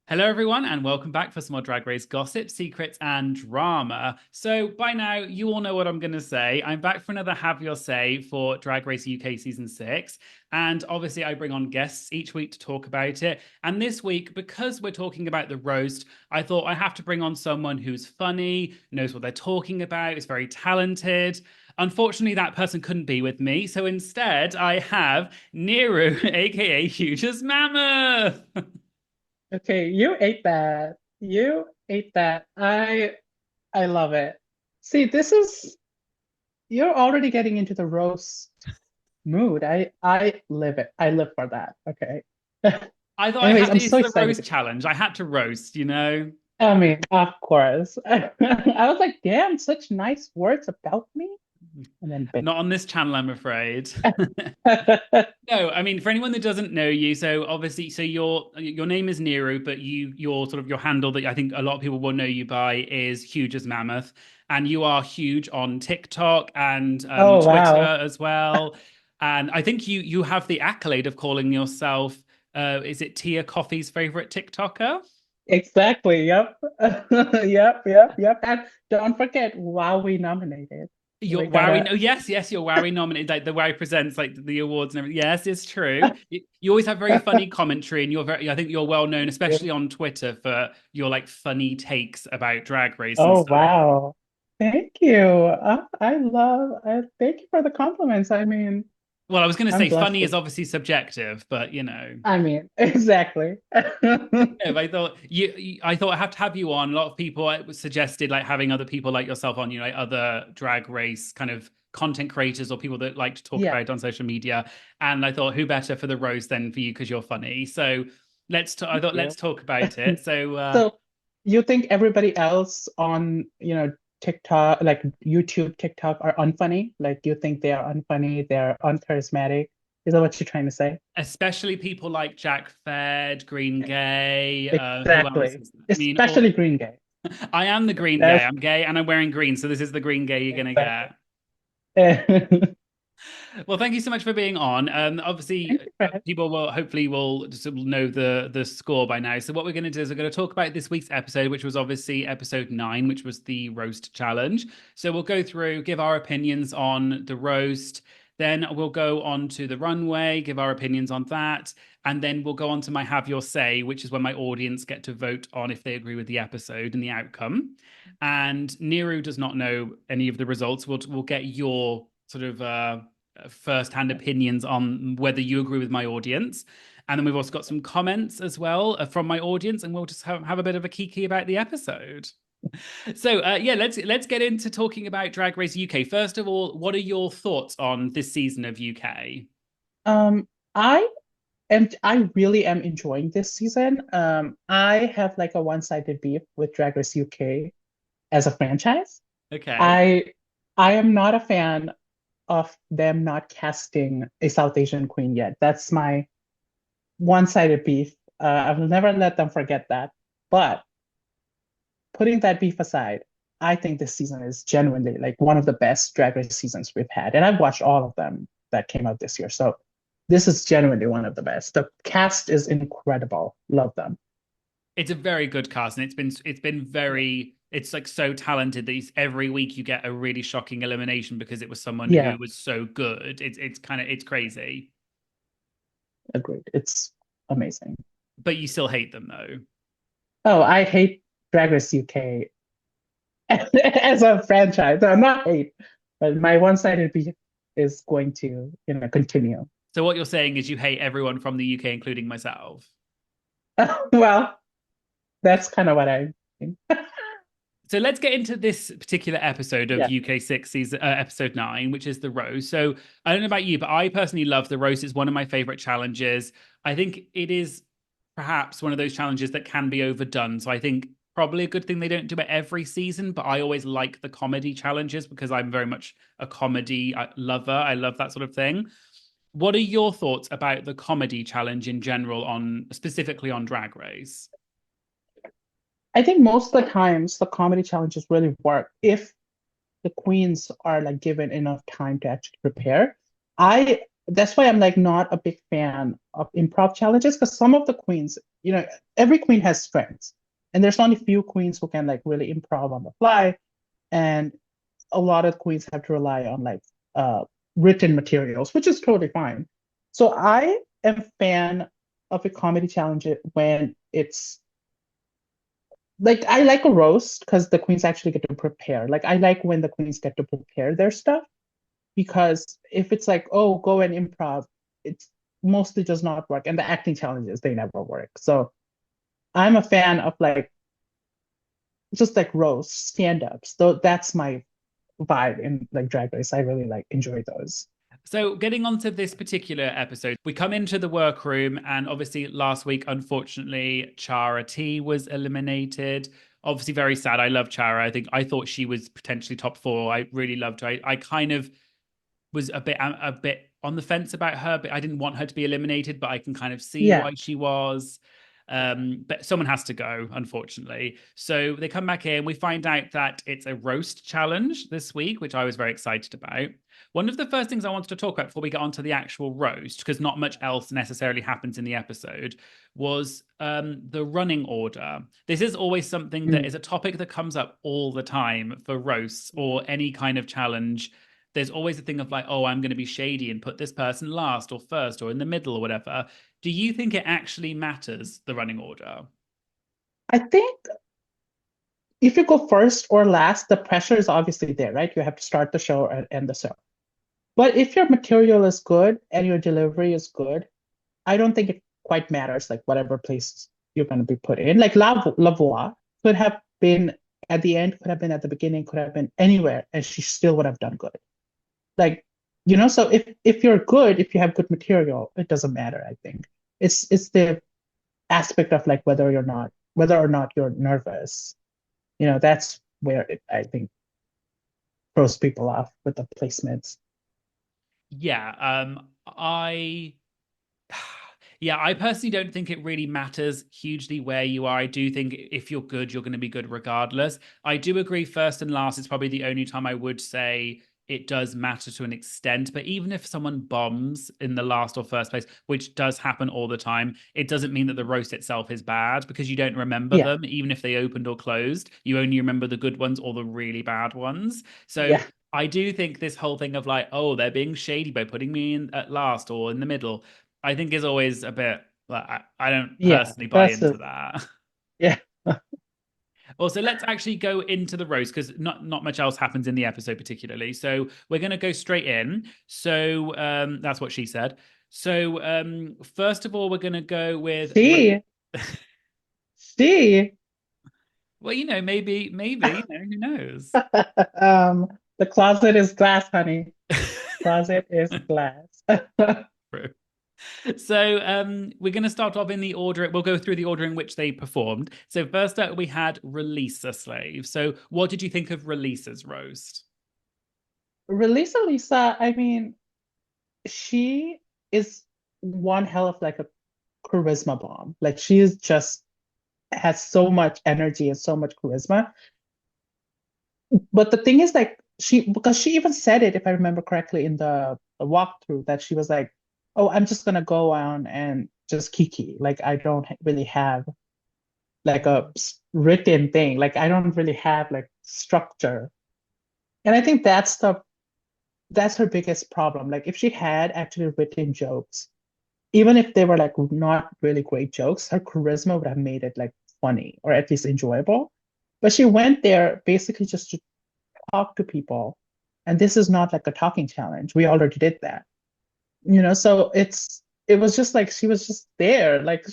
Hello, everyone, and welcome back for some more Drag Race gossip, secrets, and drama. So, by now, you all know what I'm going to say. I'm back for another Have Your Say for Drag Race UK Season 6. And obviously, I bring on guests each week to talk about it. And this week, because we're talking about the roast, I thought I have to bring on someone who's funny, knows what they're talking about, is very talented. Unfortunately, that person couldn't be with me. So instead, I have Niru, aka Huge's Mammoth. Okay, you ate that. You ate that. I love it. See, this is you're already getting into the roast mood. I live it. I live for that. Okay. I thought I Anyways, had to, I'm it's so the excited roast to challenge. I had to roast, you know? I mean, of course. I was like, damn, such nice words about me. And then bam. Not on this channel, I'm afraid. No, I mean, for anyone that doesn't know you, so obviously, so your name is Nero, but your sort of your handle that I think a lot of people will know you by is Huge as Mammoth, and you are huge on TikTok and Oh Twitter wow. as well. And I think you have the accolade of calling yourself, is it Tia Coffee's favorite TikToker? Exactly. Yep. Yep. And don't forget, wow, we nominated. Your We Wowie, gotta oh yes, your Wowie nominated, like the Wowie presents like the awards and everything. Yes, it's true. You always have very funny commentary, and I think you're well known, especially on Twitter, for your like funny takes about Drag Race and Oh, stuff. wow. Thank you. Thank you for the compliments. I mean, Well, I was going to I'm say blessed funny with, is obviously subjective, but you know, exactly. yeah, but I thought I have to have you on. A lot of people suggested like having other people like yourself on, you know, like other Drag Race kind of content creators or people that like to talk Yeah, about it on social media. And I thought, who better for the roast than for you because you're funny. So I thank thought let's you. talk about it. So So you think everybody else on, TikTok, like YouTube, TikTok are unfunny? Like you think they are unfunny, they're uncharismatic? Is that what you're trying to say? especially people like Jack Fed, Green Gay, who else Exactly. is there? I mean, Especially Green Gay. I am the Green Gay. That's I'm gay and I'm wearing green, so this is the Green Gay you're gonna exactly. get. Thank Well, thank you so much for being on. Obviously, you for having people will hopefully will just know the score by now. So what we're going to do is we're going to talk about this week's episode, which was obviously episode 9, which was the roast challenge. So we'll go through, give our opinions on the roast. Then we'll go on to the runway, give our opinions on that. And then we'll go on to my Have Your Say, which is when my audience get to vote on if they agree with the episode and the outcome. And Niru does not know any of the results. We'll get your sort of first-hand opinions on whether you agree with my audience. And then we've also got some comments as well from my audience, and we'll just have a bit of a kiki about the episode. So yeah, let's get into talking about Drag Race UK. First of all, what are your thoughts on this season of UK? Um, I I really am enjoying this season. I have like a one-sided beef with Drag Race UK as a franchise. Okay. I I am not a fan of them not casting a South Asian queen yet. That's my one-sided beef. I will never let them forget that. But putting that beef aside, I think this season is genuinely like one of the best Drag Race seasons we've had. And I've watched all of them that came out this year. So this is genuinely one of the best. The cast is incredible. Love them. It's a very good cast, and it's been Yeah. very it's like so talented that every week you get a really shocking elimination because it was someone who Yeah, was so good. It's kind of it's crazy, agreed. It's amazing. but you still hate them though. Oh, I hate Drag Race UK as a franchise. I'm not hate, but my one-sided beef is going to, continue. So what you're saying is you hate everyone from the UK, including myself. Well, that's kind of what I think. So let's get into this particular episode of Yeah. UK 6 season, episode 9, which is the roast. So I don't know about you, but I personally love the roast. It's one of my favorite challenges. I think it is perhaps one of those challenges that can be overdone. So I think probably a good thing they don't do it every season, but I always like the comedy challenges because I'm very much a comedy lover. I love that sort of thing. What are your thoughts about the comedy challenge in general on specifically on Drag Race? I think most of the times the comedy challenges really work if the queens are like given enough time to actually prepare. I that's why I'm like not a big fan of improv challenges because some of the queens, every queen has strengths, and there's only few queens who can like really improv on the fly, and a lot of queens have to rely on like uh written materials, which is totally fine. So I am a fan of a comedy challenge when it's like I like a roast because the queens actually get to prepare. Like I like when the queens get to prepare their stuff because if it's like, oh, go and improv, it's mostly does not work. And the acting challenges, they never work. So I'm a fan of like just like roast stand-ups. So that's my vibe in like Drag Race. I really like enjoy those. So, getting onto this particular episode, we come into the workroom, and obviously, last week, unfortunately, Chara T was eliminated. Obviously, very sad. I love Chara. I thought she was potentially top four. I really loved her. I kind of was a bit on the fence about her, but I didn't want her to be eliminated. But I can kind of see Yeah. why she was. But someone has to go, unfortunately. So they come back in. We find out that it's a roast challenge this week, which I was very excited about. One of the first things I wanted to talk about before we get onto the actual roast, because not much else necessarily happens in the episode, was the running order. This is always something that Mm. is a topic that comes up all the time for roasts or any kind of challenge. There's always a thing of like, oh, I'm going to be shady and put this person last or first or in the middle or whatever. Do you think it actually matters, the running order? I think if you go first or last, the pressure is obviously there, right? You have to start the show and end the show. But if your material is good and your delivery is good, I don't think it quite matters, like whatever place you're going to be put in. Like La Voix could have been at the end, could have been at the beginning, could have been anywhere, and she still would have done good. Like, so if you're good, if you have good material, it doesn't matter, I think. It's the aspect of like whether or not you're nervous. That's where I think throws people off with the placements. Yeah, I yeah, I personally don't think it really matters hugely where you are. I do think if you're good, you're going to be good regardless. I do agree, first and last is probably the only time I would say it does matter to an extent. But even if someone bombs in the last or first place, which does happen all the time, it doesn't mean that the roast itself is bad because you don't remember Yeah, them, even if they opened or closed. You only remember the good ones or the really bad ones. So yeah, I do think this whole thing of like, oh, they're being shady by putting me in at last or in the middle, I think is always a bit like I don't yeah. personally buy That's into just that. yeah. Also, let's actually go into the roast because not much else happens in the episode particularly. So we're going to go straight in. So that's what she said. So first of all, we're going to go with. See, see. Well, maybe, who knows? The closet is glass, honey. Closet is glass. So we're going to start off in the order. We'll go through the order in which they performed. So first up, we had Releasa Slave. So what did you think of Releasa's roast? Relisa Lisa, I mean, she is one hell of like a charisma bomb. Like she is just has so much energy and so much charisma. But the thing is like because she even said it, if I remember correctly, in the walkthrough that she was like, oh, I'm just gonna go on and just kiki. Like I don't really have like a written thing. Like I don't really have like structure. And I think that's her biggest problem. Like if she had actually written jokes, even if they were like not really great jokes, her charisma would have made it like funny or at least enjoyable. But she went there basically just to talk to people. And this is not like a talking challenge. We already did that. So it was just like she was just there. Like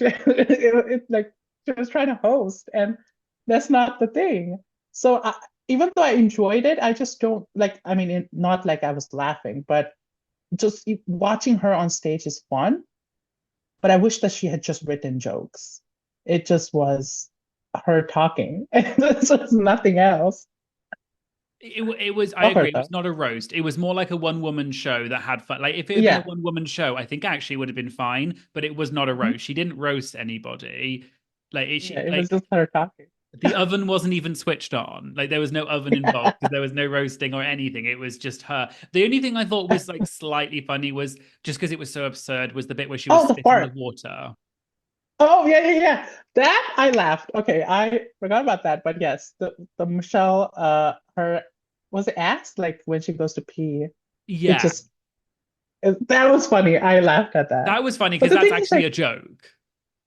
like she was trying to host, and that's not the thing. So even though I enjoyed it, I just don't like, I mean, not like I was laughing, but just watching her on stage is fun. But I wish that she had just written jokes. It just was her talking. This was nothing else. It was, I Love her agree, it was though. not a roast. It was more like a one woman show that had fun. Like if it had been a Yeah. one woman show, I think actually would have been fine, but it was not a Mhm. roast. She didn't roast anybody. Like Yeah, she it was like just her talking. The oven wasn't even switched on. Like there was no oven involved because there was no roasting or anything. It was just her. The only thing I thought was like slightly funny was just because it was so absurd was the bit where she was Oh, the spitting the fart. water. Oh, yeah, yeah, yeah. That I laughed. Okay, I forgot about that, but yes, the Michelle, her was it ass like when she goes to pee, it Yeah, just that was funny. I laughed at that. that was funny But because the that's thing is, actually a like, joke.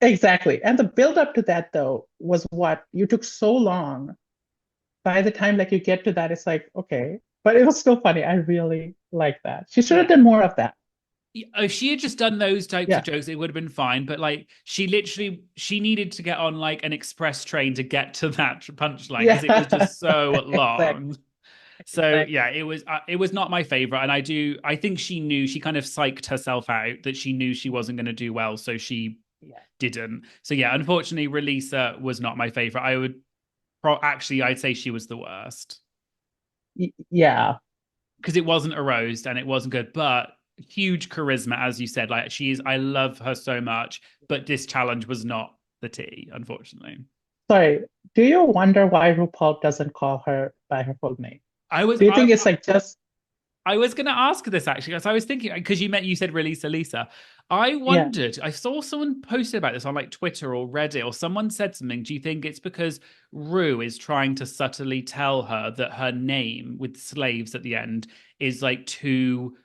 exactly, and the build up to that though was what you took so long. By the time like you get to that, it's like okay, but it was still funny. I really like that. She should have Yeah. done more of that. If she had just done those types of Yeah, jokes, it would have been fine. But like, she needed to get on like an express train to get to that punchline because it was yeah, just so exactly, long. So exactly. yeah, it was not my favorite, and I think she knew she kind of psyched herself out that she knew she wasn't going to do well, so she Yeah, didn't. So yeah, unfortunately, Relisa was not my favorite. I would actually I'd say she was the worst yeah. because it wasn't a roast and it wasn't good, but huge charisma, as you said. Like she's, I love her so much, but this challenge was not the tea, unfortunately. Sorry, do you wonder why RuPaul doesn't call her by her full name? I was Do you I think it's like just I was going to ask this actually because I was thinking because you said release Lisa. I yeah? wondered. I saw someone posted about this on like Twitter or Reddit, or someone said something. Do you think it's because Rue is trying to subtly tell her that her name with slaves at the end is like too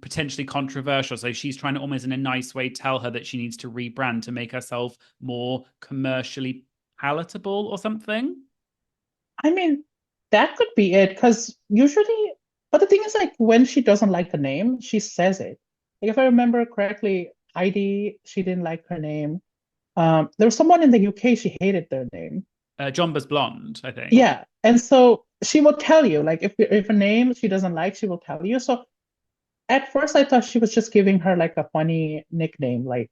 potentially controversial? So she's trying to almost in a nice way tell her that she needs to rebrand to make herself more commercially palatable or something. I mean, that could be it because usually, but the thing is like when she doesn't like the name, she says it. Like if I remember correctly, Heidi, she didn't like her name. There was someone in the UK, she hated their name. Jomba's blonde, I think. Yeah, and so she will tell you like if a name she doesn't like, she will tell you. So at first, I thought she was just giving her like a funny nickname, like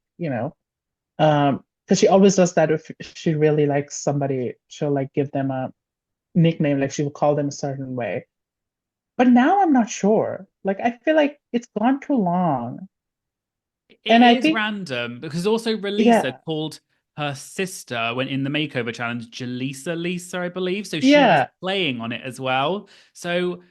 because she always does that if she really likes somebody, she'll like give them a nickname, like she will call them a certain way. But now I'm not sure. Like I feel like it's gone too long. It And I is think, random because also Relisa yeah, called her sister when in the makeover challenge Jaleesa Lisa, I believe. So she was yeah, playing on it as well. So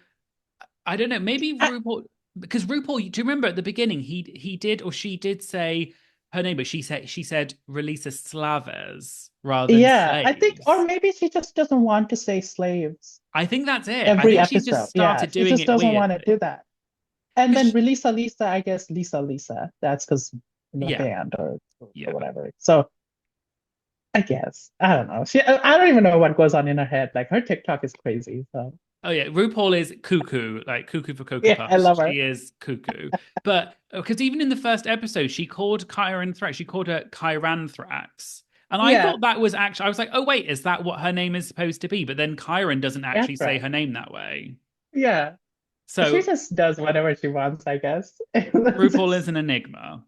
I don't know, maybe I, RuPaul because RuPaul, do you remember at the beginning he did or she did say her name, but she said Relisa Slaves rather than yeah, I think, or slaves. maybe she just doesn't want to say slaves I think that's it. I every think she's just episode. Yeah, started she doing just it doesn't want to do weirdly. that. And then Because Lisa Lisa, I guess Lisa Lisa. That's because the yeah, band or yeah. whatever. So I guess. I don't know. I don't even know what goes on in her head. Like her TikTok is crazy. So Oh yeah, RuPaul is cuckoo, like cuckoo for Cocoa yeah, I Puffs. love her. She is cuckoo. But because even in the first episode, she called Kyron Thrax, she called her Kyran Thrax. And I Yeah, thought that was actually, I was like, oh wait, is that what her name is supposed to be? But then Kyron doesn't actually that's say right. her name that way. Yeah. She So just does whatever she wants, I guess. RuPaul is an enigma.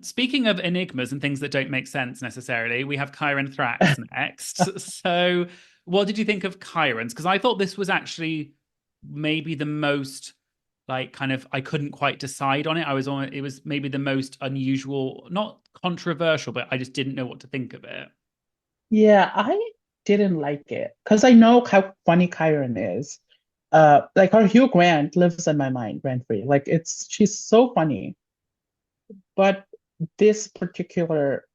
Speaking of enigmas and things that don't make sense necessarily, we have Kyron Thrax next. So, what did you think of Kyron's? Because I thought this was actually maybe the most like kind of I couldn't quite decide on it. I was on it was maybe the most unusual, not controversial, but I just didn't know what to think of it. Yeah, I didn't like it because I know how funny Kyron is. Like her Hugh Grant lives in my mind rent free. Like she's so funny, but this particular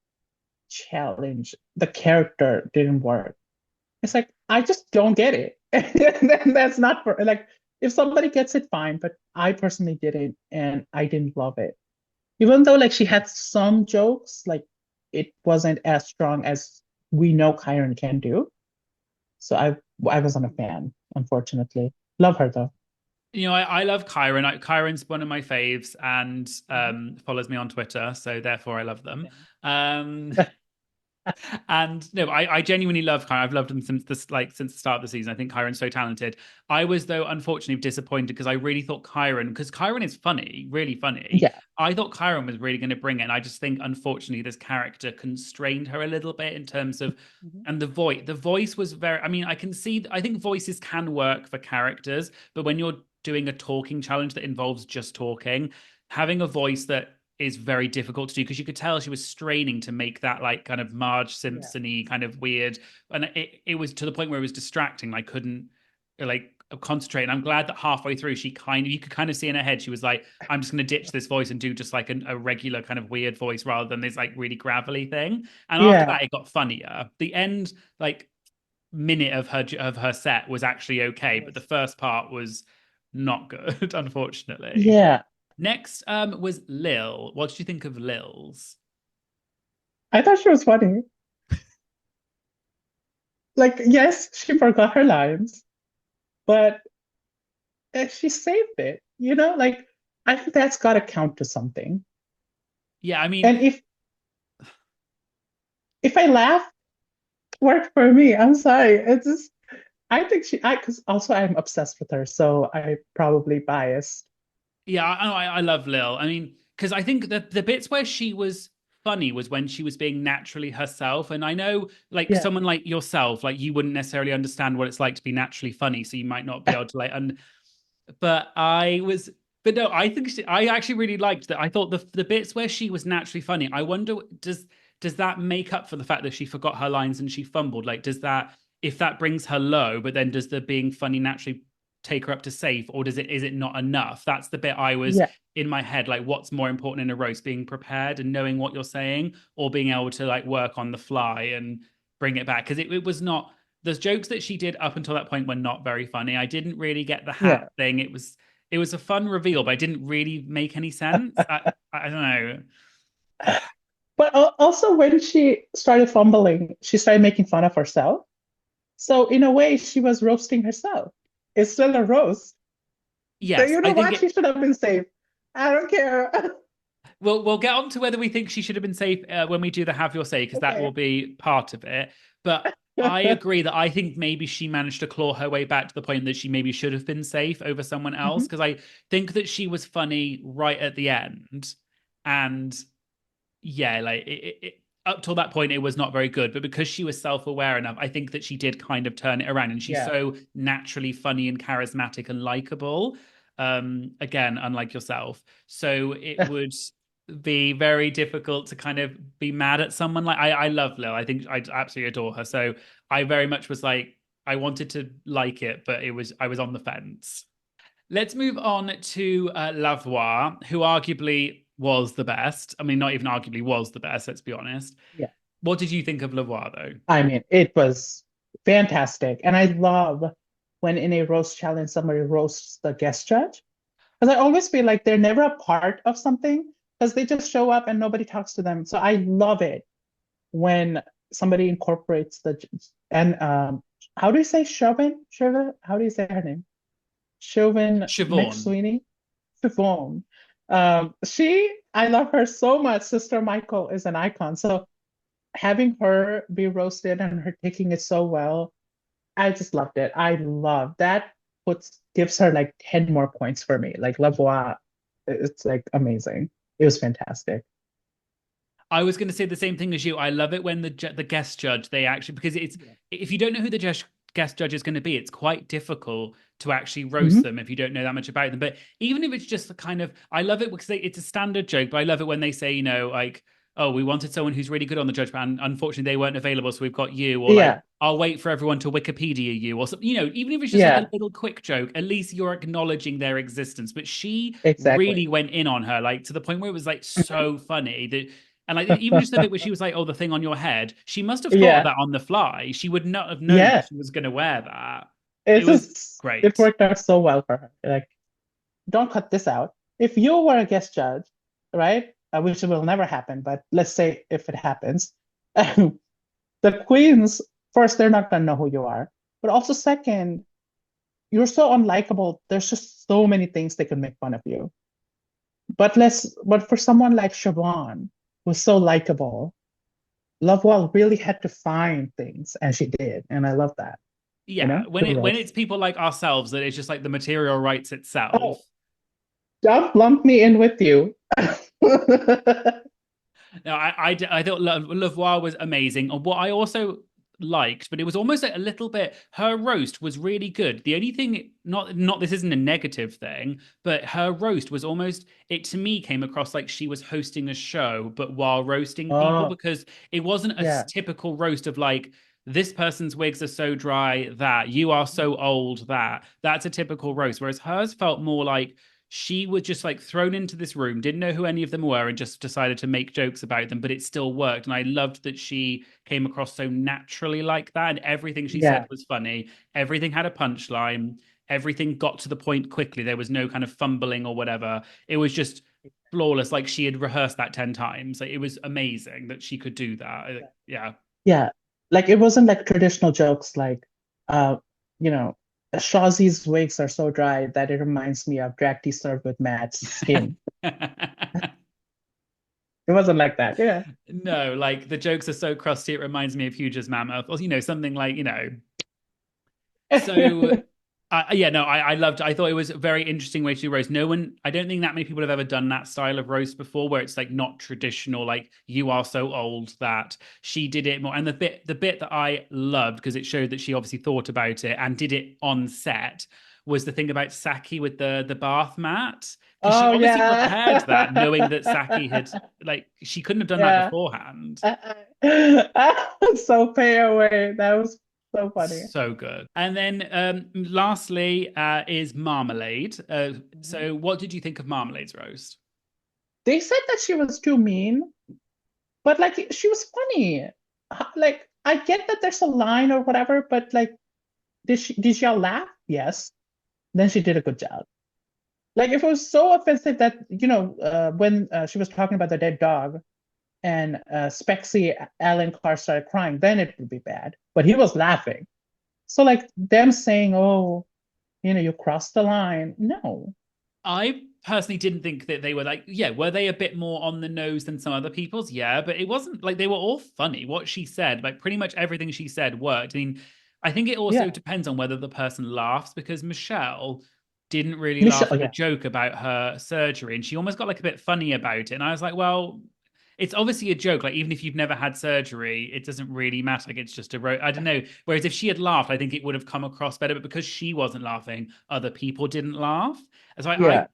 challenge, the character didn't work. It's like I just don't get it. And that's not for like if somebody gets it, fine, but I personally didn't, and I didn't love it. Even though like she had some jokes, like it wasn't as strong as we know Kyron can do. So I wasn't a fan, unfortunately. Love her though. I love Kyron. Kyron's one of my faves and Mhm. follows me on Twitter, so therefore I love them. Same. Um, And no, I genuinely love Kyron. I've loved him since the start of the season. I think Kyron's so talented. I was though unfortunately disappointed because I really thought because Kyron is funny, really funny. Yeah. I thought Kyron was really going to bring it. And I just think unfortunately this character constrained her a little bit in terms of Mhm. and the voice was very I mean, I think voices can work for characters, but when you're doing a talking challenge that involves just talking, having a voice that is very difficult to do because you could tell she was straining to make that like kind of Marge Yeah. Simpson-y kind of weird, and it was to the point where it was distracting. I couldn't like concentrate. And I'm glad that halfway through you could kind of see in her head she was like, I'm just going to ditch this voice and do just like a regular kind of weird voice rather than this like really gravelly thing. And after Yeah. that, it got funnier. The end like minute of her set was actually okay, but the Was first part was not good, unfortunately. yeah. Next was Lil. What did you think of Lil's? I thought she was funny. Like, yes, she forgot her lines, but she saved it. Like I think that's got to count to something. Yeah, I mean, And if I laugh, work for me. I'm sorry. It's just I think because also I'm obsessed with her, so I probably biased. yeah, I love Lil. I mean, because I think that the bits where she was funny was when she was being naturally herself. And I know, like, Yeah, someone like yourself, like, you wouldn't necessarily understand what it's like to be naturally funny. So you might not be able to, like, but I was, but no, I actually really liked that. I thought the bits where she was naturally funny, I wonder, does that make up for the fact that she forgot her lines and she fumbled? Like, does that, if that brings her low, but then does the being funny naturally take her up to safe, or is it not enough? That's the bit I was yeah, in my head, like, what's more important in a roast, being prepared and knowing what you're saying, or being able to like work on the fly and bring it back? Because it was not, those jokes that she did up until that point were not very funny. I didn't really get the hat yeah. thing. It was a fun reveal, but it didn't really make any sense. I don't know. But also when she started fumbling, she started making fun of herself. So in a way, she was roasting herself. It's still a roast. So Yes, you I know think what? it. She should have been safe. I don't care. We'll get on to whether we think she should have been safe when we do the have your say, because that will Okay. be part of it. But I agree that I think maybe she managed to claw her way back to the point that she maybe should have been safe over someone else. Mhm. Because I think that she was funny right at the end, and yeah, like up till that point, it was not very good. But because she was self-aware enough, I think that she did kind of turn it around, and she's Yeah. so naturally funny and charismatic and likable. Again, unlike yourself, so it would be very difficult to kind of be mad at someone. Like I love Lil. I think I absolutely adore her. So I very much was like, I wanted to like it, but I was on the fence. Let's move on to Lavoie, who arguably was the best. I mean, not even arguably was the best, let's be honest. Yeah. What did you think of Lavoie, though? I mean, it was fantastic. And I love when in a roast challenge somebody roasts the guest judge. Because I always feel like they're never a part of something because they just show up and nobody talks to them. So I love it when somebody incorporates and how do you say Chauvin? Chauvin? How do you say her name? Chauvin Siobhan. McSweeney? Siobhan. I love her so much. Sister Michael is an icon. So having her be roasted and her taking it so well, I just loved it. I love that. Gives her like 10 more points for me. Like Lavoie, it's like amazing. It was fantastic. I was going to say the same thing as you. I love it when the guest judge, they actually, because it's, Yeah. if you don't know who the guest judge is going to be, it's quite difficult to actually roast Hmm. them if you don't know that much about them. But even if it's just a kind of, I love it because it's a standard joke, but I love it when they say, like, oh, we wanted someone who's really good on the judge, and unfortunately they weren't available, so we've got you, or like, Yeah, I'll wait for everyone to Wikipedia you, or something. Even if it's just like a yeah, little quick joke, at least you're acknowledging their existence. But she exactly. really went in on her, like to the point where it was like so funny that. And like even just the bit where she was like, "Oh, the thing on your head," she must have thought of Yeah, that on the fly. She would not have known that yeah. she was going to wear that. It It's was just it great. worked out so well for her. Like, don't cut this out. If you were a guest judge, right? Which will never happen, but let's say if it happens, the queens, first, they're not gonna know who you are. But also second, you're so unlikable. There's just so many things they can make fun of you. But for someone like Siobhan, who's so likable, Lovewell really had to find things, and she did, and I love that. Yeah, To when roast. it's people like ourselves that it's just like the material writes itself. Oh, don't lump me in with you. No, I thought Lavoie was amazing. And what I also liked, but it was almost like a little bit. Her roast was really good. The only thing, not this isn't a negative thing, but her roast was almost, it to me came across like she was hosting a show, but while roasting people, Oh, because it wasn't a yeah. typical roast of like, this person's wigs are so dry that you are so old that that's a typical roast. Whereas hers felt more like she was just like thrown into this room, didn't know who any of them were, and just decided to make jokes about them, but it still worked. And I loved that she came across so naturally like that. And everything she said Yeah. was funny. Everything had a punchline. Everything got to the point quickly. There was no kind of fumbling or whatever. It was just flawless. Like she had rehearsed that 10 times. Like it was amazing that she could do that. Yeah. Yeah. Like it wasn't like traditional jokes like uh, you know, Shazi's wigs are so dry that it reminds me of drag tea served with Matt's skin. It wasn't like that. Yeah. No, like the jokes are so crusty, it reminds me of Huge's Mammoth, or something like, So, yeah, no, I loved. I thought it was a very interesting way to do roast. No one, I don't think that many people have ever done that style of roast before, where it's like not traditional. Like you are so old that she did it more. And the bit that I loved because it showed that she obviously thought about it and did it on set was the thing about Saki with the bath mat because she Oh obviously prepared that knowing that yeah. Saki had like she couldn't have done that Yeah. beforehand. So pay away. That was so funny. So good. And then lastly is Marmalade. Mhm. So what did you think of Marmalade's roast? They said that she was too mean, but like she was funny. Like I get that there's a line or whatever, but like did y'all laugh? Yes. Then she did a good job. Like if it was so offensive that when she was talking about the dead dog and Spexy Alan Carr started crying, then it would be bad. But he was laughing. So like them saying, "Oh, you crossed the line." No. I personally didn't think that they were like, yeah, were they a bit more on the nose than some other people's? Yeah, but it wasn't like they were all funny. What she said, like pretty much everything she said worked. I mean, I think it also Yeah. depends on whether the person laughs because Michelle didn't really laugh Michelle, at the yeah. joke about her surgery and she almost got like a bit funny about it. And I was like, well, it's obviously a joke. Like, even if you've never had surgery, it doesn't really matter. Like, it's just I don't know. Whereas if she had laughed, I think it would have come across better. But because she wasn't laughing, other people didn't laugh. And so I Yeah.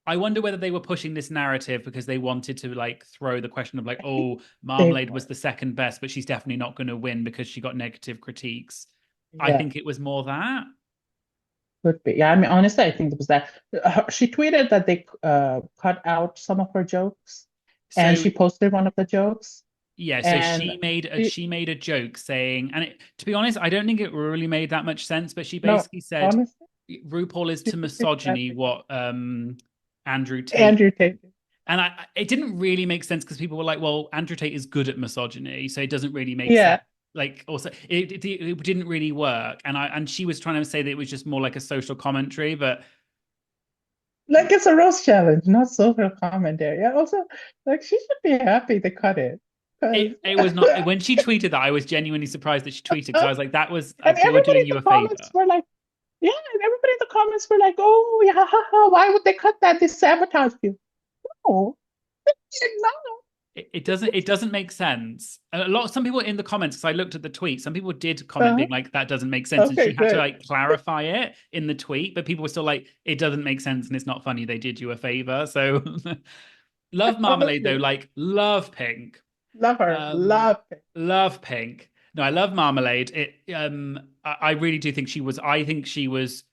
I wonder whether they were pushing this narrative because they wanted to like throw the question of like, I think oh, they Marmalade was were. the second best, but she's definitely not going to win because she got negative critiques. I Yeah. think it was more that. Could be. Yeah, I mean, honestly, I think it was that. She tweeted that they cut out some of her jokes, and So she posted one of the jokes, yeah, so and she, she made a joke saying, and to be honest, I don't think it really made that much sense, but she no, basically said honestly, RuPaul is to misogyny exactly. what Andrew Tate. Andrew Tate. And it didn't really make sense because people were like, well, Andrew Tate is good at misogyny, so it doesn't really make sense. Yeah, Like, also, it didn't really work. And she was trying to say that it was just more like a social commentary, but like it's a roast challenge, not social commentary. Yeah, also, like she should be happy they cut it, because it was not. When she tweeted that, I was genuinely surprised that she tweeted because I was like, that was and they were everybody doing in you the a comments favor. were like, yeah, and everybody in the comments were like, oh yeah, ha, ha, why would they cut that? They sabotaged you. No, no. It doesn't make sense. Some people in the comments, because I looked at the tweet, some people did comment Uh, being like, that doesn't make sense. And okay, she had to good. like clarify it in the tweet, but people were still like, it doesn't make sense and it's not funny. They did you a favor. So love Marmalade though, Honestly, like love Pink. love her, Um, love it. love Pink. No, I love Marmalade. I really do think she was, I think she was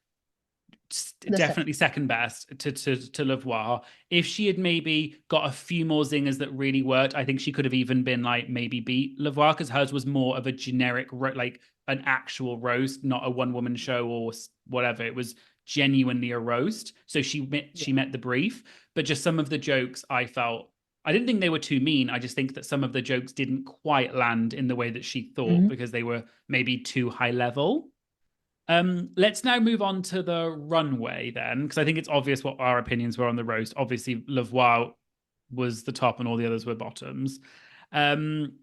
The second. definitely second best to Lavoie. If she had maybe got a few more zingers that really worked, I think she could have even been like maybe beat Lavoie because hers was more of a generic like an actual roast, not a one woman show or whatever. It was genuinely a roast, so Yeah. she met the brief. But just some of the jokes, I felt I didn't think they were too mean. I just think that some of the jokes didn't quite land in the way that she thought Mhm. because they were maybe too high level. Let's now move on to the runway then, because I think it's obvious what our opinions were on the roast. Obviously, Lavoie was the top and all the others were bottoms. Um,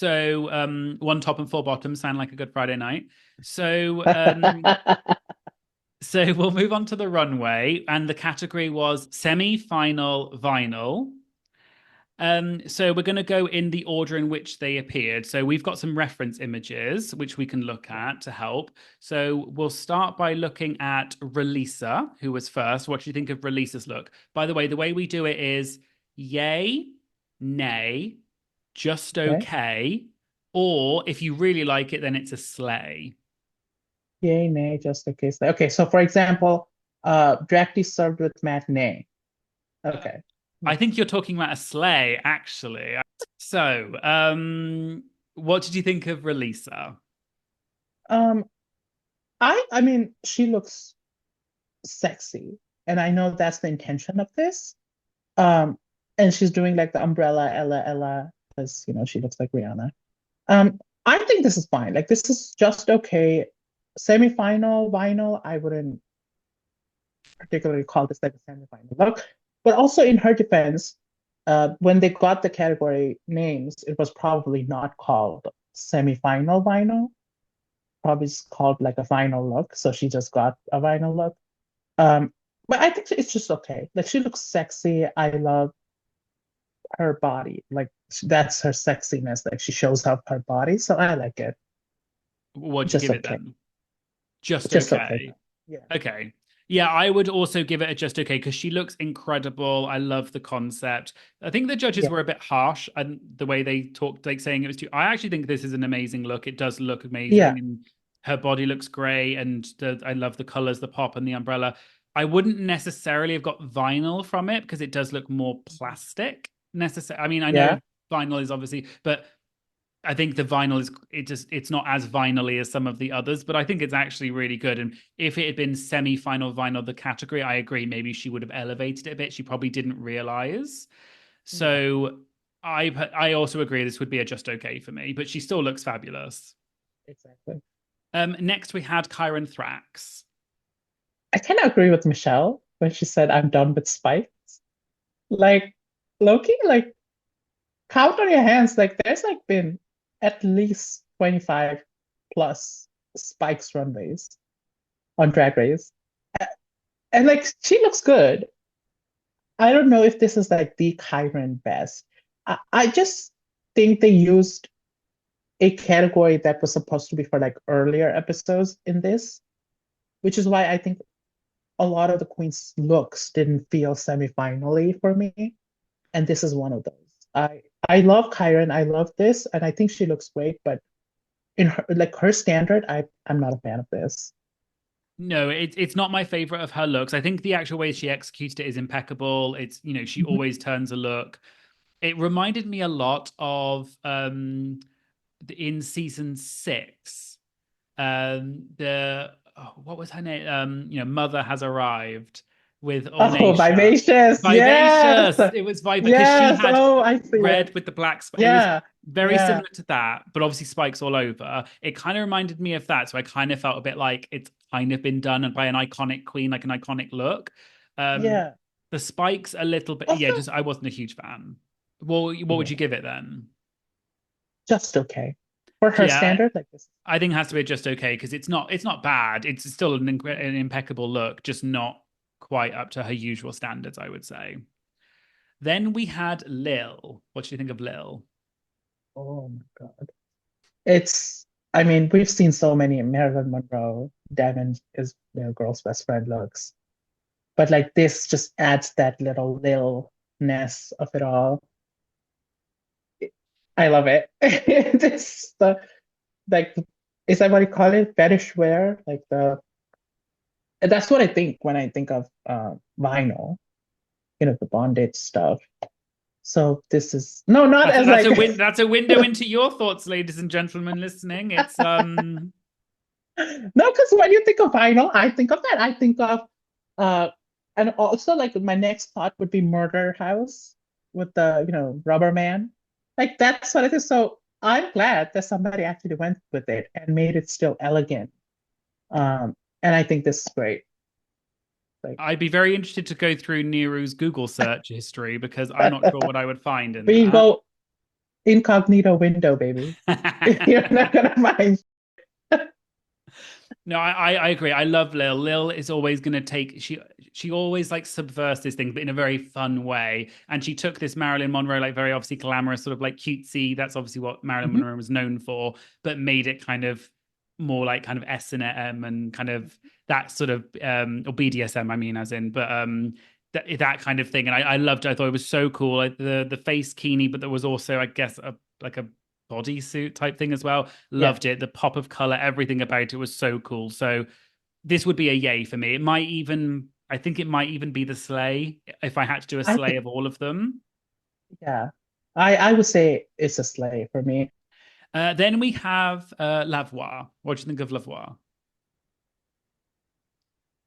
one top and four bottoms sound like a good Friday night. So so we'll move on to the runway, and the category was semi-final vinyl. So we're going to go in the order in which they appeared. So we've got some reference images which we can look at to help. So we'll start by looking at Relisa, who was first. What do you think of Relisa's look? By the way we do it is yay, nay, just Okay. okay, or if you really like it, then it's a slay. Yay, nay, just in case. Okay, so for example, directly served with matinee. Okay. I Yeah. think you're talking about a sleigh, actually. So, what did you think of Relisa? Um, I mean, she looks sexy, and I know that's the intention of this. Um, and she's doing like the umbrella Ella, because she looks like Rihanna. I think this is fine. Like this is just okay. Semifinal vinyl, I wouldn't particularly call this like a semifinal look. But also in her defense, when they got the category names, it was probably not called semifinal vinyl. Probably it's called like a vinyl look. So she just got a vinyl look. Um, but I think it's just okay. Like she looks sexy. I love her body. Like that's her sexiness. Like she shows off her body. So I like it. What'd you Just give it okay. then? Just Just okay. okay. Yeah. Okay. Yeah, I would also give it a just okay because she looks incredible. I love the concept. I think the judges Yeah. were a bit harsh and the way they talked, like saying it was too. I actually think this is an amazing look. It does look amazing, Yeah. and her body looks great. And I love the colors, the pop, and the umbrella. I wouldn't necessarily have got vinyl from it because it does look more plastic. Necessary. I mean, I know Yeah. vinyl is obviously, but I think the vinyl is it's not as vinily as some of the others, but I think it's actually really good. And if it had been semi-final vinyl, the category, I agree, maybe she would have elevated it a bit. She probably didn't realize. Yeah. So I also agree this would be a just okay for me, but she still looks fabulous. Exactly. Next we had Kyron Thrax. I kind of agree with Michelle when she said I'm done with spikes. Like Loki, like count on your hands. Like there's like been at least 25 plus spikes runways on Drag Race. And like she looks good. I don't know if this is like the Kyron best. I just think they used a category that was supposed to be for like earlier episodes in this, which is why I think a lot of the queens' looks didn't feel semi-finally for me. And this is one of those. I love Kyron. I love this, and I think she looks great, but in her like her standard, I'm not a fan of this. No, it's not my favorite of her looks. I think the actual way she executed it is impeccable. It's, she Mhm. always turns a look. It reminded me a lot of in season 6, the what was her name? Mother has arrived with Oh, Ornacia. vivacious. Yes. Vivacious. It was because she Yes. had Oh, I see red it. with the black spike. It was Yeah. very Yeah. similar to that, but obviously spikes all over. It kind of reminded me of that. So I kind of felt a bit like it's kind of been done by an iconic queen, like an iconic look. Um, Yeah. the spikes a little bit, yeah, Also, just I wasn't a huge fan. Well, what would yeah, you give it then? just okay. For her Yeah, standard, like this. I think it has to be just okay because it's not bad. It's still an impeccable look, just not quite up to her usual standards, I would say. Then we had Lil. What do you think of Lil? Oh my God. I mean, we've seen so many Marilyn Monroe, Diamond is girl's best friend looks. But like this just adds that little of it all. I love it. This like is that what you call it? Fetish wear? Like the that's what I think when I think of vinyl, the bondage stuff. So this is no, not That's a, as that's like a win. That's a window into your thoughts, ladies and gentlemen listening. It's no, because when you think of vinyl, I think of that. I think of uh and also like my next thought would be Murder House with the, rubber man. Like that's what it is. So I'm glad that somebody actually went with it and made it still elegant. And I think this is great. Like I'd be very interested to go through Nero's Google search history because I'm not sure what I would find in we that. go incognito window, baby. You're not gonna mind. No, I agree. I love Lil. Lil is always going to take she always like subverts this thing, but in a very fun way. And she took this Marilyn Monroe like very obviously glamorous, sort of like cutesy. That's obviously what Marilyn Mhm. Monroe was known for, but made it kind of more like kind of S&M and kind of that sort of or BDSM. I mean, as in, but that kind of thing. And I loved it. I thought it was so cool. Like the face kini, but there was also, I guess, a like a bodysuit type thing as well. Yeah, Loved it. The pop of color, everything about it was so cool. So this would be a yay for me. It might even, I think it might even be the sleigh if I had to do a I sleigh think of all of them. yeah. I would say it's a sleigh for me. Then we have Lavoir. What do you think of Lavoir?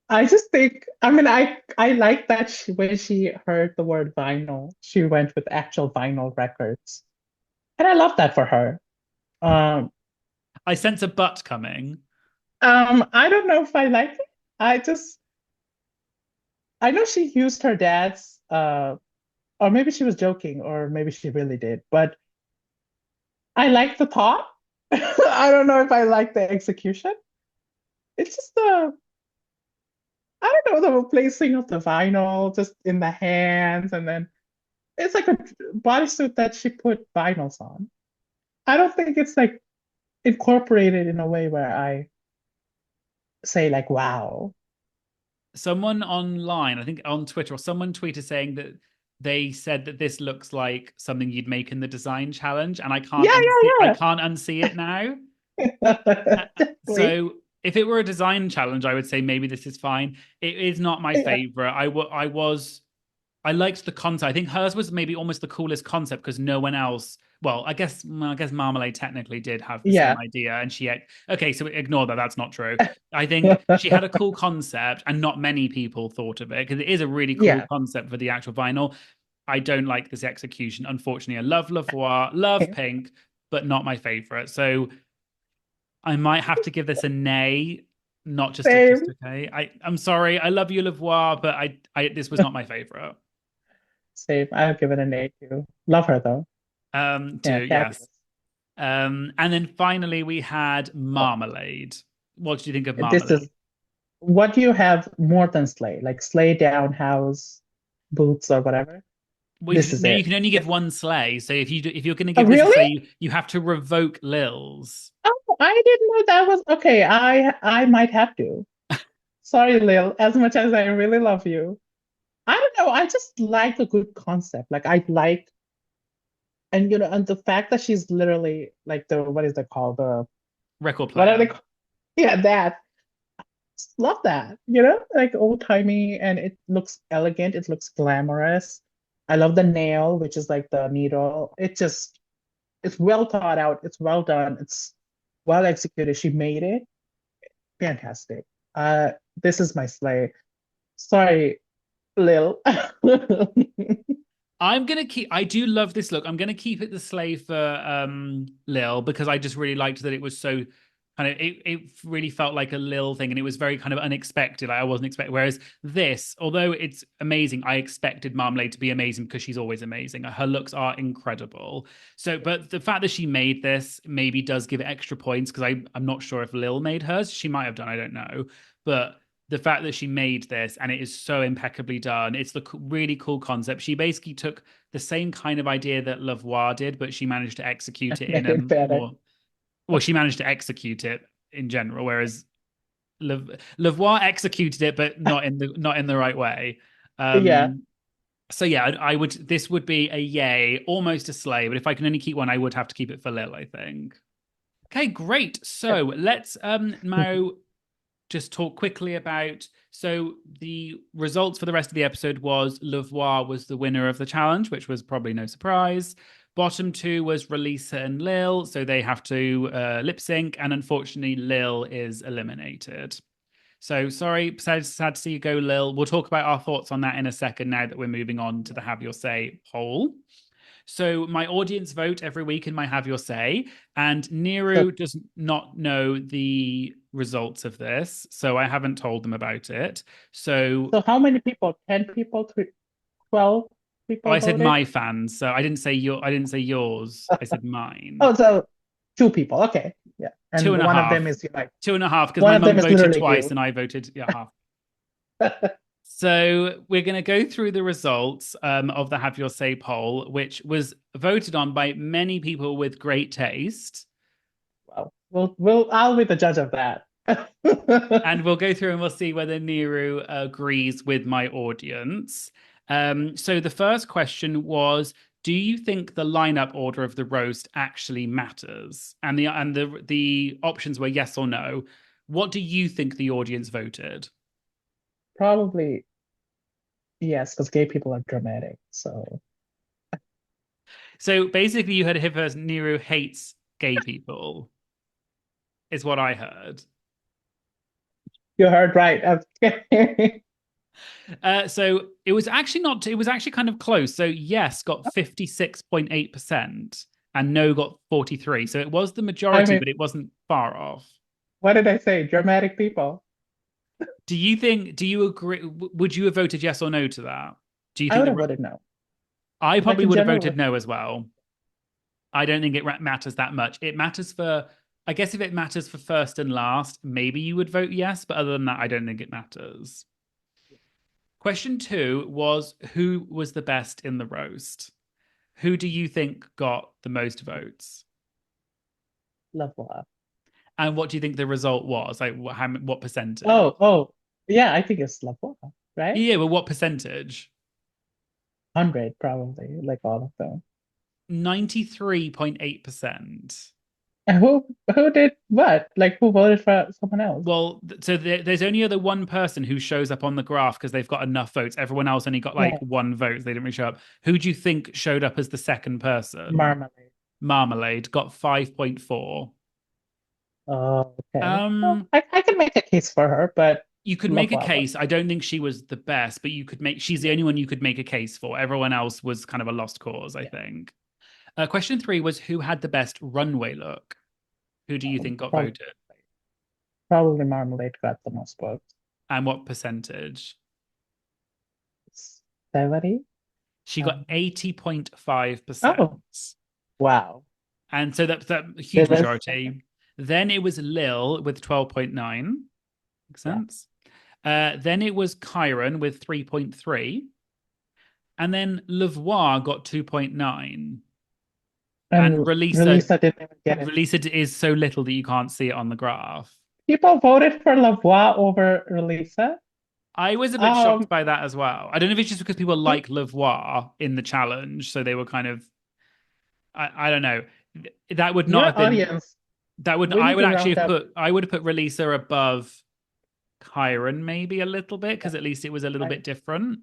I just think, I mean, I like that when she heard the word vinyl, she went with actual vinyl records, and I love that for her. Um, I sense a butt coming. I don't know if I like it. I just, I know she used her dad's, or maybe she was joking, or maybe she really did, but I like the thought. I don't know if I like the execution. It's just the, I don't know, the placing of the vinyl just in the hands, and then it's like a bodysuit that she put vinyls on. I don't think it's like incorporated in a way where I say like, wow. Someone online, I think on Twitter, or someone tweeted saying that they said that this looks like something you'd make in the design challenge, and Yeah, I yeah, can't unsee it now. yeah. Exactly. So if it were a design challenge, I would say maybe this is fine. It is not my Yeah, favorite. I liked the concept. I think hers was maybe almost the coolest concept because no one else. Well, I guess Marmalade technically did have the same yeah, idea, and okay. So ignore that. That's not true. I think she had a cool concept, and not many people thought of it because it is a really cool yeah. concept for the actual vinyl. I don't like this execution. Unfortunately, I love Lavoie, love Pink, but not my favorite. So I might have to give this a nay, not just Same, okay. I'm sorry. I love you, Lavoie, but I this was not my favorite. same. I'll give it an A too. Love her though. Yeah, Too, yes. fabulous. And then finally we had Oh, Marmalade. What did you think of this Marmalade? is what do you have more than sleigh? Like sleigh down, house, boots, or whatever. Well, This is no, you it. can only give This, one sleigh. So if you're going to oh, give this a really? sleigh, you have to revoke Lil's. Oh, I didn't know that was okay. I might have to. Sorry, Lil, as much as I really love you. I don't know. I just like a good concept. Like I like, and and the fact that she's literally like the what is it called? The Record what are player. they called? Yeah, that. Just love that. Like old timey, and it looks elegant. It looks glamorous. I love the nail, which is like the needle. It's well thought out. It's well done. It's well executed. She made it. Fantastic. This is my slay. Sorry, Lil. I do love this look. I'm gonna keep it the sleigh for Lil because I just really liked that it was so kind of it really felt like a Lil thing and it was very kind of unexpected. Like I wasn't expecting. Whereas this, although it's amazing, I expected Marmalade to be amazing because she's always amazing. Her looks are incredible. So, but the fact that she made this maybe does give it extra points because I'm not sure if Lil made hers. She might have done, I don't know. But the fact that she made this and it is so impeccably done. It's the really cool concept. She basically took the same kind of idea that Lavoie did, but she managed to execute it in Made a it better. more well, she managed to execute it in general, whereas Lavoie executed it, but not in the right way. Yeah. Um, so yeah, I would this would be a yay, almost a slay, but if I can only keep one, I would have to keep it for Lil, I think. Okay, great. So let's now just talk quickly about so the results for the rest of the episode was Lavoie was the winner of the challenge, which was probably no surprise. Bottom two was Relisa and Lil, so they have to lip sync, and unfortunately, Lil is eliminated. So sorry, sad to see you go, Lil. We'll talk about our thoughts on that in a second now that we're moving on to the Have Your Say poll. So my audience vote every week in my Have Your Say, and So, Niru does not know the results of this, so I haven't told them about it. So so how many people? 10 people? 12 oh, people I said voted? my fans, so I didn't say yours. I said mine. Oh, so two people. Okay. Yeah. Two And and a one of them half. is like Two and a half, because one my of them mum is voted literally twice you. and I voted half. So we're going to go through the results of the Have Your Say poll, which was voted on by many people with great taste. Well, I'll be the judge of that. And we'll go through and we'll see whether Niru agrees with my audience. So the first question was, do you think the lineup order of the roast actually matters? And the options were yes or no. What do you think the audience voted? Probably yes, because gay people are dramatic. So So basically, you heard him as Niru hates gay people, is what I heard. you heard right. Okay. So it was actually not, it was actually kind of close. So yes got 56.8% and no got 43. So it was the I majority, mean, but it wasn't far off. what did I say? Dramatic people. Do you agree? Would you have voted yes or no to that? Do you I think would that have voted no. I Like probably in would have general, voted no as well. I don't think it matters that much. It matters for, I guess if it matters for first and last, maybe you would vote yes. But other than that, I don't think it matters. Question two was, who was the best in the roast? Who do you think got the most votes? love laugh. And what do you think the result was? Like what percentage? Oh, yeah, I think it's love laugh, right? Yeah, well, what percentage? 100 probably, like all of them. 93.8%. And who did what? Like who voted for someone else? Well, so there's only other one person who shows up on the graph because they've got enough votes. Everyone else only got like Yeah, one vote. They didn't really show up. Who do you think showed up as the second person? Marmalade. Marmalade got 5.4. Oh, okay. Well, Um, I can make a case for her, but you could love make a lava. case. I don't think she was the best, but you could make. She's the Yeah, only one you could make a case for. Everyone else was kind of a lost cause, I yeah. think. Question three was, who had the best runway look? Who do you think got Probably, voted? probably Marmalade got the most votes. And what percentage? 70? She got Um, oh, 80.5%. wow. And so that's a huge It is second. majority. Then it was Lil with 12.9. Makes Yeah. sense. Then it was Kyron with 3.3. And then Levois got 2.9. And And Relisa didn't even get it. Relisa is so little that you can't see it on the graph. People voted for Lavoie over Relisa. I was a bit shocked Um, by that as well. I don't know if it's just because people it, like Levois in the challenge, so they were kind of, I don't know. That would not your have been audience, that would we I need would to actually round have up. put I would have put Relisa above Kyron maybe a little bit Yeah, because at least it was a little I, bit different.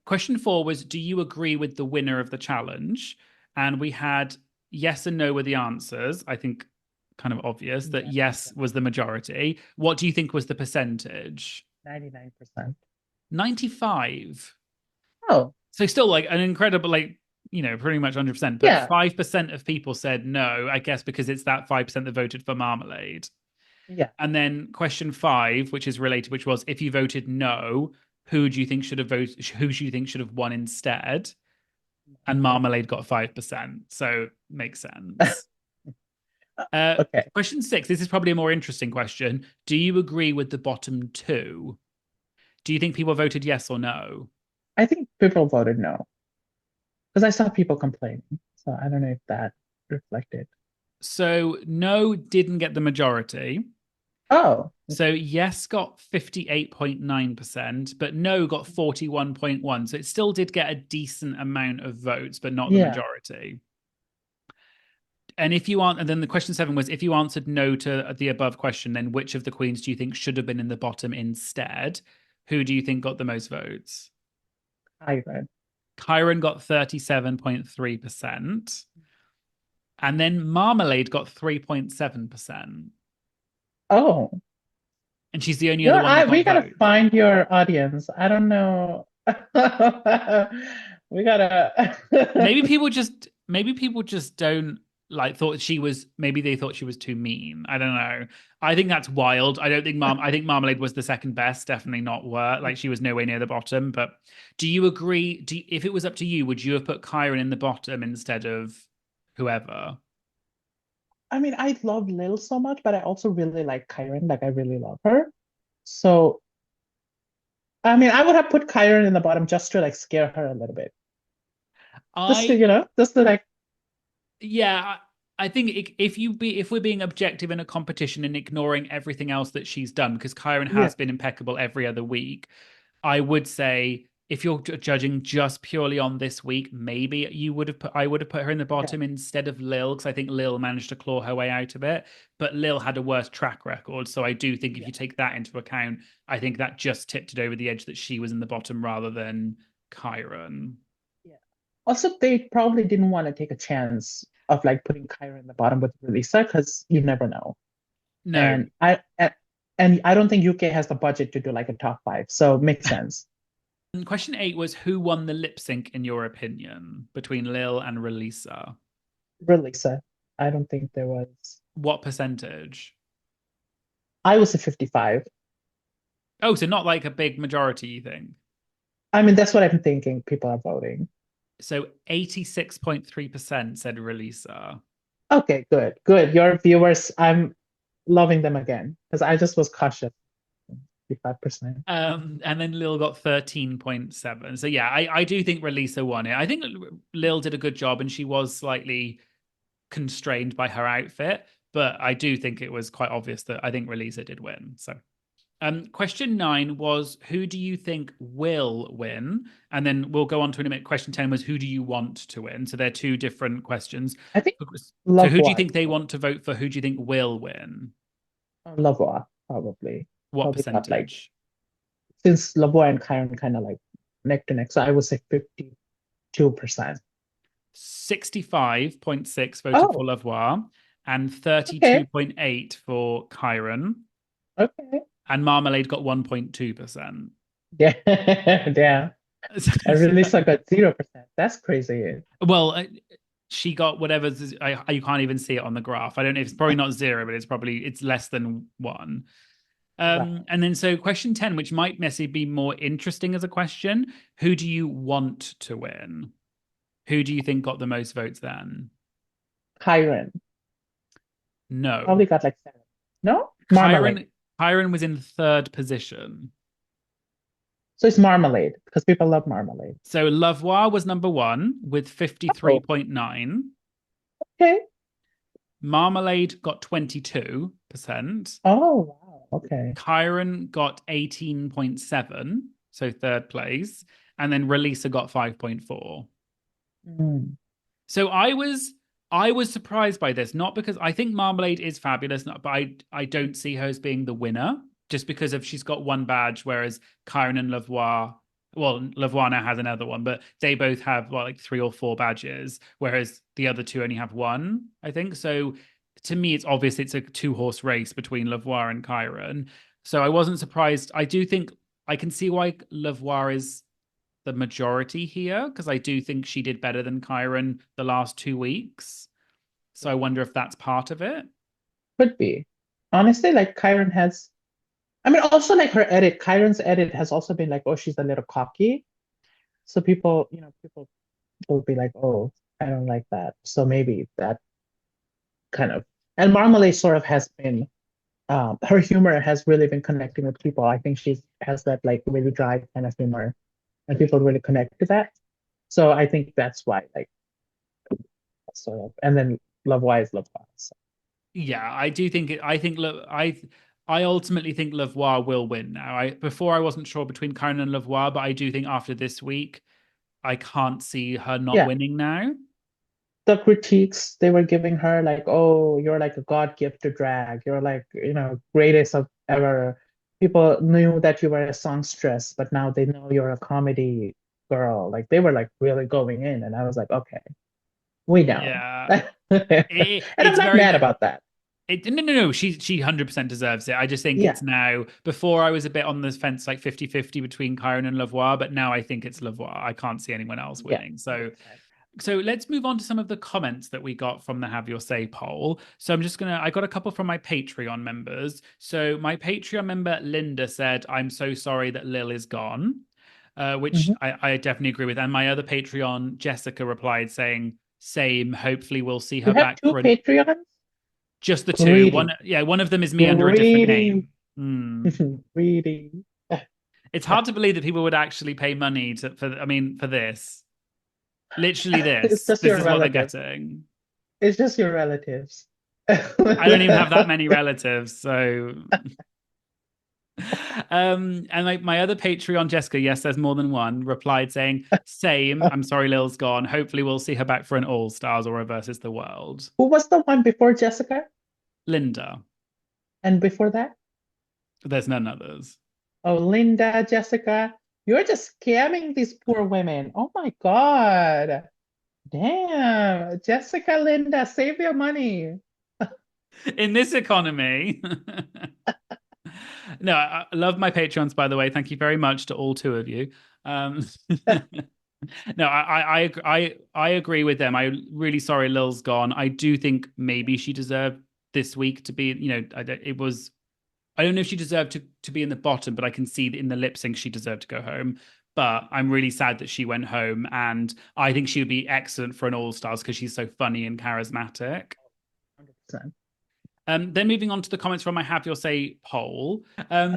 Question four was, do you agree with the winner of the challenge? And we had yes and no were the answers. I think kind of obvious that yeah, yes was the majority. What do you think was the percentage? 99%. 95. Oh, So still like an incredible, like, pretty much 100%, but yeah, 5% of people said no, I guess because it's that 5% that voted for Marmalade. yeah. And then question five, which is related, which was, if you voted no, who do you think should have voted? Who do you think should have won instead? And Marmalade got 5%, so makes sense. Uh, Okay. Question six. This is probably a more interesting question. Do you agree with the bottom two? Do you think people voted yes or no? I think people voted no because I saw people complaining. So I don't know if that reflected. So no didn't get the majority. Oh, So yes got 58.9%, but no got 41.1. So it still did get a decent amount of votes, but not the yeah. majority. And if you aren't, and then the question seven was, if you answered no to the above question, then which of the queens do you think should have been in the bottom instead? Who do you think got the most votes? I read. Kyron got 37.3%. And then Marmalade got 3.7%. Oh, And she's the only other one that got we gotta votes. find your audience. I don't know. We gotta. Maybe people just don't like thought she was maybe they thought she was too mean. I don't know. I think that's wild. I don't think I think Marmalade was the second best, definitely not worse. Like she was nowhere near the bottom. But do you agree? If it was up to you, would you have put Kyron in the bottom instead of whoever? I mean, I love Lil so much, but I also really like Kyron. Like, I really love her. So, I mean, I would have put Kyron in the bottom just to like scare her a little bit. Just to, I just to like, Yeah, I think if we're being objective in a competition and ignoring everything else that she's done, because Kyron yeah, has been impeccable every other week, I would say if you're judging just purely on this week, maybe I would have put her in the yeah, bottom instead of Lil, because I think Lil managed to claw her way out of it, but Lil had a worse track record. So I do think if yeah, you take that into account, I think that just tipped it over the edge that she was in the bottom rather than Kyron. yeah. Also, they probably didn't want to take a chance of like putting Kyron in the bottom with Lisa because you never know. No, And I don't think UK has the budget to do like a top five, so makes sense. And question 8 was who won the lip sync in your opinion between Lil and Relisa? Lisa, I don't think there was. What percentage? I was a 55. Oh, so not like a big majority, you think? I mean, that's what I'm thinking. People are voting. So 86.3% said Relisa. Okay, good, good. Your viewers, I'm loving them again because I just was cautious. 55%. And then Lil got 13.7. So yeah, I do think Relisa won it. I think Lil did a good job and she was slightly constrained by her outfit, but I do think it was quite obvious that I think Relisa did win. So question 9 was who do you think will win? And then we'll go on to in a minute. Question 10 was who do you want to win? So they're two different questions. I think So who do you Lavoie. think they want to vote for? Who do you think will win? Lavoie, probably. What Probably got like, percentage? since Lavoie and Kyron kind of like neck to neck. So I would say 52%. 65.6 voted for Oh, Lavoie and okay. 32.8 for Chiron. Okay. And Marmalade got 1.2%. Yeah. Yeah. I really suck at 0%. That's crazy. Well, she got whatever. You can't even see it on the graph. I don't know if it's probably not zero, but it's less than one. Wow. And then so question 10, which might necessarily be more interesting as a question, who do you want to win? Who do you think got the most votes then? Kyron No. probably got like 7. No? Marmalade. Chiron Chiron was in third position. So it's marmalade because people love marmalade. So Lavoie was number one with Oh, 53.9. okay. Marmalade got 22%. Oh, wow. Okay. Chiron got 18.7, so third place. And then Relisa got 5.4. Mm. So I was surprised by this, not because I think Marmalade is fabulous, but I don't see her as being the winner just because of she's got one badge, whereas Kyron and Lavoie, well, Lavoie now has another one, but they both have like 3 or 4 badges, whereas the other two only have one, I think. So to me, it's obvious it's a 2 horse race between Lavoie and Kyron. So I wasn't surprised. I do think I can see why Lavoie is the majority here because I do think she did better than Kyron the last 2 weeks. So I Yeah. wonder if that's part of it. Could be. Honestly, like Kyron has, I mean, also like her edit, Kyron's edit has also been like, oh, she's a little cocky. So people, people will be like, oh, I don't like that. So maybe that kind of, and Marmalade sort of has been, her humor has really been connecting with people. I think she has that like really dry kind of humor, and people really connect to that. So I think that's why, like, sort of, and then Love Why is Love Why. So. Yeah, I do think it. I think look, I ultimately think Lavoie will win now. I wasn't sure between Kyron and Lavoie, but I do think after this week, I can't see her not Yeah, winning now. the critiques they were giving her, like, oh, you're like a God gift to drag. You're like, greatest of ever. People knew that you were a songstress, but now they know you're a comedy girl. Like they were like really going in, and I was like, okay, we know. Yeah, And I'm it's not very mad about that. no. She 100% deserves it. I just think Yeah. it's now. Before I was a bit on the fence, like 50-50 between Kyron and Lavoie, but now I think it's Lavoie. I can't see anyone else Yeah, winning. So makes sense. so let's move on to some of the comments that we got from the Have Your Say poll. So I got a couple from my Patreon members. So my Patreon member Linda said, "I'm so sorry that Lil is gone," which Mhm. I definitely agree with. And my other Patreon Jessica replied saying, "Same. Hopefully we'll see You her have back two for an." Patreons? Just the two. Greedy. One of them is me under a different Greedy. name. Hmm. Greedy. It's hard to believe that people would actually pay money for this. Literally It's this. just This your is what they're relative. getting. It's just your relatives. I don't even have that many relatives, so and like my other Patreon, Jessica, yes, there's more than one, replied saying, same, I'm sorry Lil's gone. Hopefully we'll see her back for an All Stars or a Versus the World. Who was the one before Jessica? Linda. And before that? There's none others. Oh, Linda, Jessica. You're just scamming these poor women. Oh my God. Damn. Jessica, Linda, save your money. In this economy. No, I love my Patreons, by the way. Thank you very much to all two of you. Um, no, I agree with them. I'm really sorry Lil's gone. I do think maybe she deserved this week to be, it was, I don't know if she deserved to be in the bottom, but I can see that in the lip sync she deserved to go home. But I'm really sad that she went home, and I think she would be excellent for an All Stars because she's so funny and charismatic. 100%. Then moving on to the comments from my Have Your Say poll.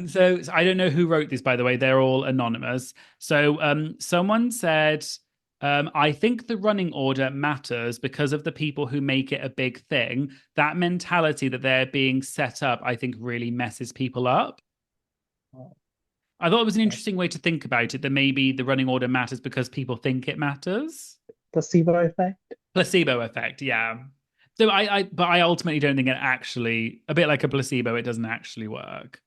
So I don't know who wrote this, by the way. They're all anonymous. So someone said, I think the running order matters because of the people who make it a big thing. That mentality that they're being set up, I think, really messes people up. Oh, I thought it was an okay. interesting way to think about it, that maybe the running order matters because people think it matters. Placebo effect. Placebo effect, yeah. So but I ultimately don't think it actually, a bit like a placebo, it doesn't actually work.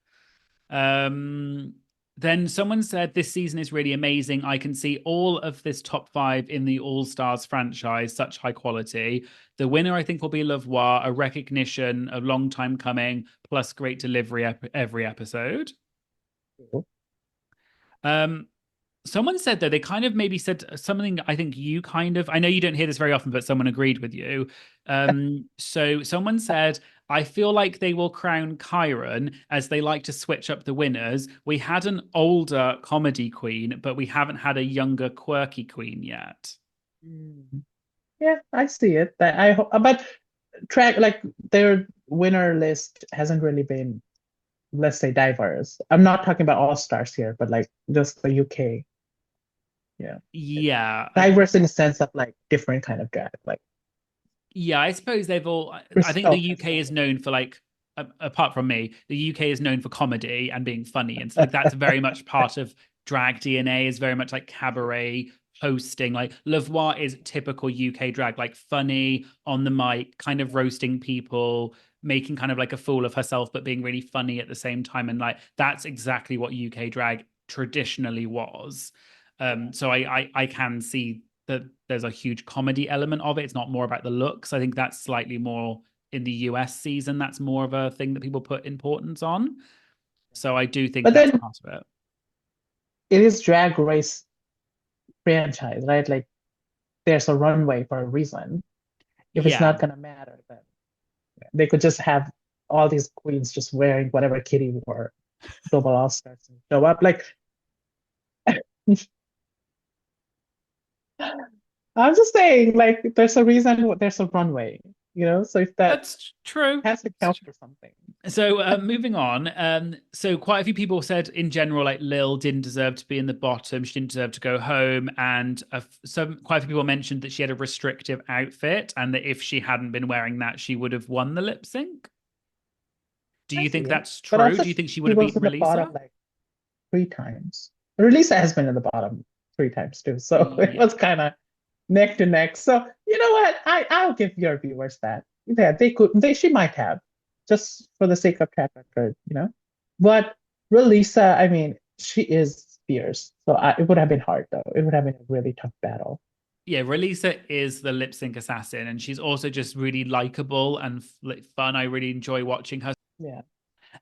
Um, then someone said this season is really amazing. I can see all of this top five in the All Stars franchise, such high quality. The winner, I think, will be Lavoie, a recognition, a long time coming, plus great delivery every episode. Cool. Um, Someone said though, they kind of maybe said something I think you kind of, I know you don't hear this very often, but someone agreed with you. So someone said, I feel like they will crown Kyron as they like to switch up the winners. We had an older comedy queen, but we haven't had a younger quirky queen yet. Mm. Yeah, I see it. That I hope, but track like their winner list hasn't really been, let's say, diverse. I'm not talking about all stars here, but like just the UK. Yeah, Yeah, diverse in the sense of like different kind of drag. Like yeah, I suppose they've all. I think the Crystal has UK one is of them. known for like, apart from me, the UK is known for comedy and being funny, and so like that's very much part of drag DNA. Is very much like cabaret hosting. Like Lavoie is typical UK drag, like funny on the mic, kind of roasting people, making kind of like a fool of herself, but being really funny at the same time, and like that's exactly what UK drag traditionally was. Yeah. So I can see that there's a huge comedy element of it. It's not more about the looks. I think that's slightly more in the US season. That's more of a thing that people put importance on. So I do think But that's then part of it. it is drag race franchise, right? Like there's a runway for a reason. If it's Yeah. not gonna matter, then they could just have all these queens just wearing whatever Kitty wore, Global All Stars, and show up. Like I'm just saying, like there's a reason there's a runway, So if that That's true. has to It's count true. for something. So moving on, so quite a few people said in general, like Lil didn't deserve to be in the bottom. She didn't deserve to go home, and quite a few people mentioned that she had a restrictive outfit, and that if she hadn't been wearing that, she would have won the lip sync. Do I you see think it. that's But true? also Do you think she would she have was beaten in the bottom Relisa? like 3 times. Relisa has been in the bottom 3 times too. So it Yeah. was kind of neck to neck. So you know what? I'll give your viewers that. Yeah, she might have, just for the sake of track record. But Relisa, I mean, she is fierce. So it would have been hard though. It would have been a really tough battle. Yeah, Relisa is the lip sync assassin, and she's also just really likable and fun. I really enjoy watching her. Yeah.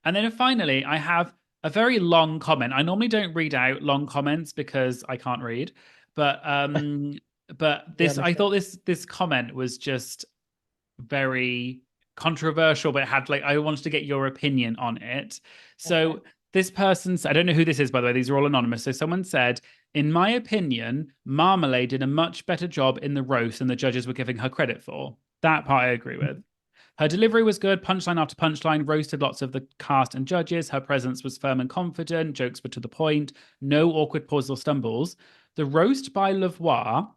And then finally, I have a very long comment. I normally don't read out long comments because I can't read, but We this I thought understand. this comment was just very controversial, but it had like I wanted to get your opinion on it. Okay. So this person, I don't know who this is, by the way, these are all anonymous. So someone said, in my opinion, Marmalade did a much better job in the roast than the judges were giving her credit for. That part I agree with. Her delivery was good, punchline after punchline, roasted lots of the cast and judges. Her presence was firm and confident, jokes were to the point, no awkward pauses or stumbles. The roast by Lavoie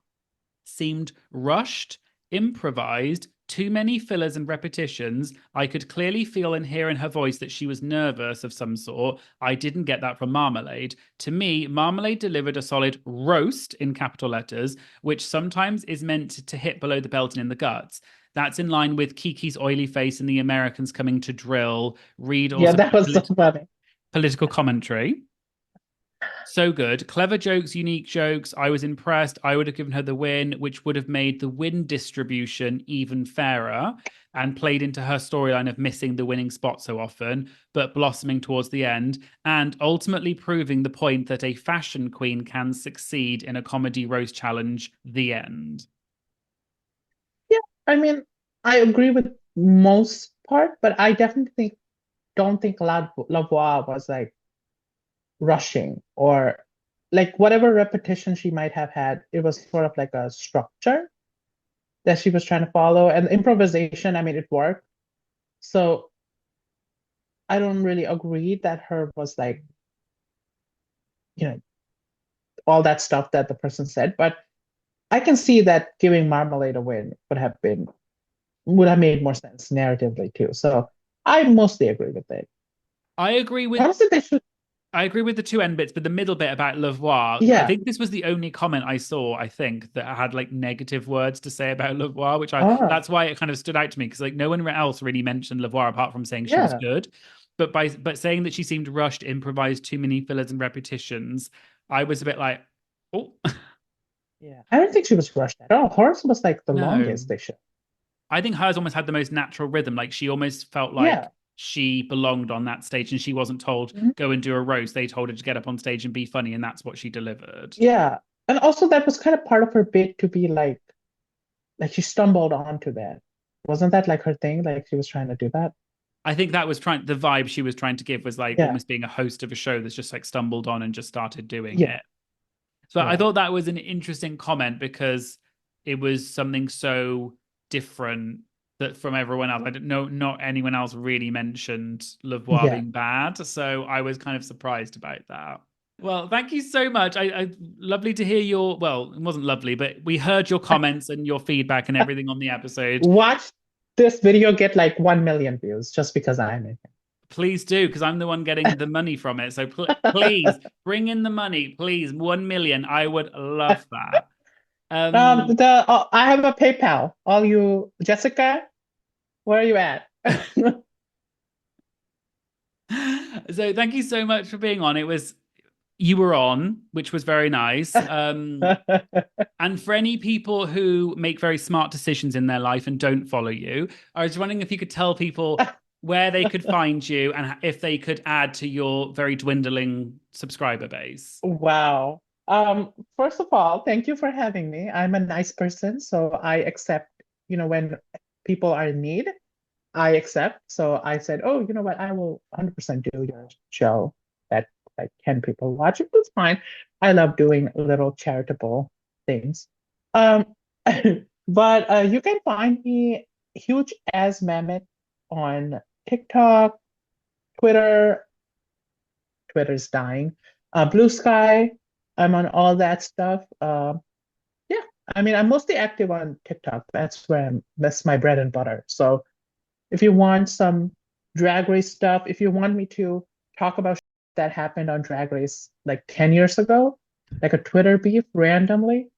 seemed rushed, improvised, too many fillers and repetitions. I could clearly feel and hear in her voice that she was nervous of some sort. I didn't get that from Marmalade. To me, Marmalade delivered a solid roast in capital letters, which sometimes is meant to hit below the belt and in the guts. That's in line with Kiki's oily face and the Americans coming to drill. Read Yeah, also that was so funny. political commentary. So good. Clever jokes, unique jokes. I was impressed. I would have given her the win, which would have made the win distribution even fairer and played into her storyline of missing the winning spot so often, but blossoming towards the end, and ultimately proving the point that a fashion queen can succeed in a comedy roast challenge. The end. Yeah, I mean, I agree with most part, but I definitely don't think Lavoie was like rushing or like whatever repetition she might have had, it was sort of like a structure that she was trying to follow. And improvisation, I mean, it worked. So I don't really agree that her was like, you know, all that stuff that the person said. But I can see that giving Marmalade a win would have made more sense narratively too. So I mostly agree with it. I agree with Honestly, they should. I agree with the two end bits, but the middle bit about Lavoie, I Yeah. think this was the only comment I saw, I think, that had like negative words to say about Lavoie, Ah, that's why it kind of stood out to me because like no one else really mentioned Lavoie apart from saying she was yeah. good. But saying that she seemed rushed, improvised, too many fillers and repetitions, I was a bit like, oh Yeah. I don't think she was rushed at all. Hers was like the no. longest they should. I think hers almost had the most natural rhythm. Like she almost felt like Yeah. she belonged on that stage and she wasn't told Mhm. go and do a roast. They told her to get up on stage and be funny, and that's what she delivered. Yeah. And also that was kind of part of her bit to be like she stumbled onto that. Wasn't that like her thing? Like she was trying to do that? I think that was trying the vibe she was trying to give was like Yeah. almost being a host of a show that's just like stumbled on and just started doing Yeah. it. So I Yeah. thought that was an interesting comment because it was something so different that from everyone else. I don't know, not anyone else really mentioned Lavoie Yeah. being bad. So I was kind of surprised about that. Well, thank you so much. I lovely to hear your well, it wasn't lovely, but we heard your comments and your feedback and everything on the episode. Watch this video get like 1 million views just because I'm in Please do, because I'm the one getting the money from it. So please bring in the money, please. 1 million. I would love that. Um, I have a PayPal. All you Jessica, where are you at? so thank you so much for being on. You were on, which was very nice. And for any people who make very smart decisions in their life and don't follow you, I was wondering if you could tell people where they could find you and if they could add to your very dwindling subscriber base. Wow. First of all, thank you for having me. I'm a nice person, so I accept, when people are in need, I accept. So I said, oh, you know what? I will 100% do your show that like 10 people watch it. It's fine. I love doing little charitable things. Um, but you can find me huge as Mammoth on TikTok, Twitter. Twitter's dying. Blue Sky. I'm on all that stuff. Yeah, I mean, I'm mostly active on TikTok. That's my bread and butter. So if you want some drag race stuff, if you want me to talk about that happened on Drag Race like 10 years ago, like a Twitter beef randomly,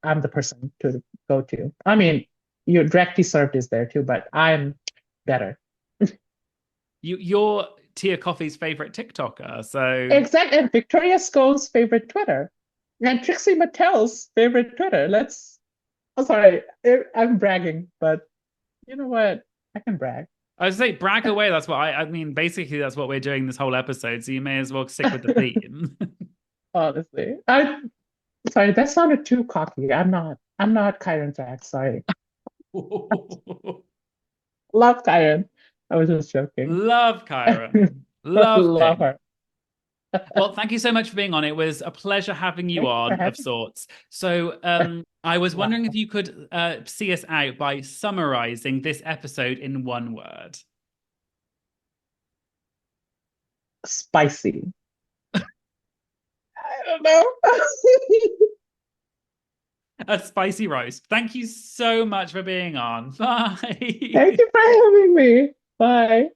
I'm the person to go to. I mean, your Drag Served is there too, but I'm better. You're Tia Coffee's favorite TikToker, so Exactly. And Victoria Scone's favorite Twitter. And Trixie Mattel's favorite Twitter. I'm sorry, I'm bragging, but you know what? I can brag. I would say brag away. That's what I mean. Basically, that's what we're doing this whole episode. So you may as well stick with the theme. Honestly. Sorry, that sounded too cocky. I'm not Kyron Jack, sorry. Love Kyron. I was just joking. Love Kyra. Love Love Pink. her. Well, thank you so much for being on. It was a pleasure having you Thank you for on, of having sorts. So, I was wondering if Wow. you could see us out by summarizing this episode in one word. Spicy. I don't know. A spicy roast. Thank you so much for being on. Thank Bye. you for having me. Bye.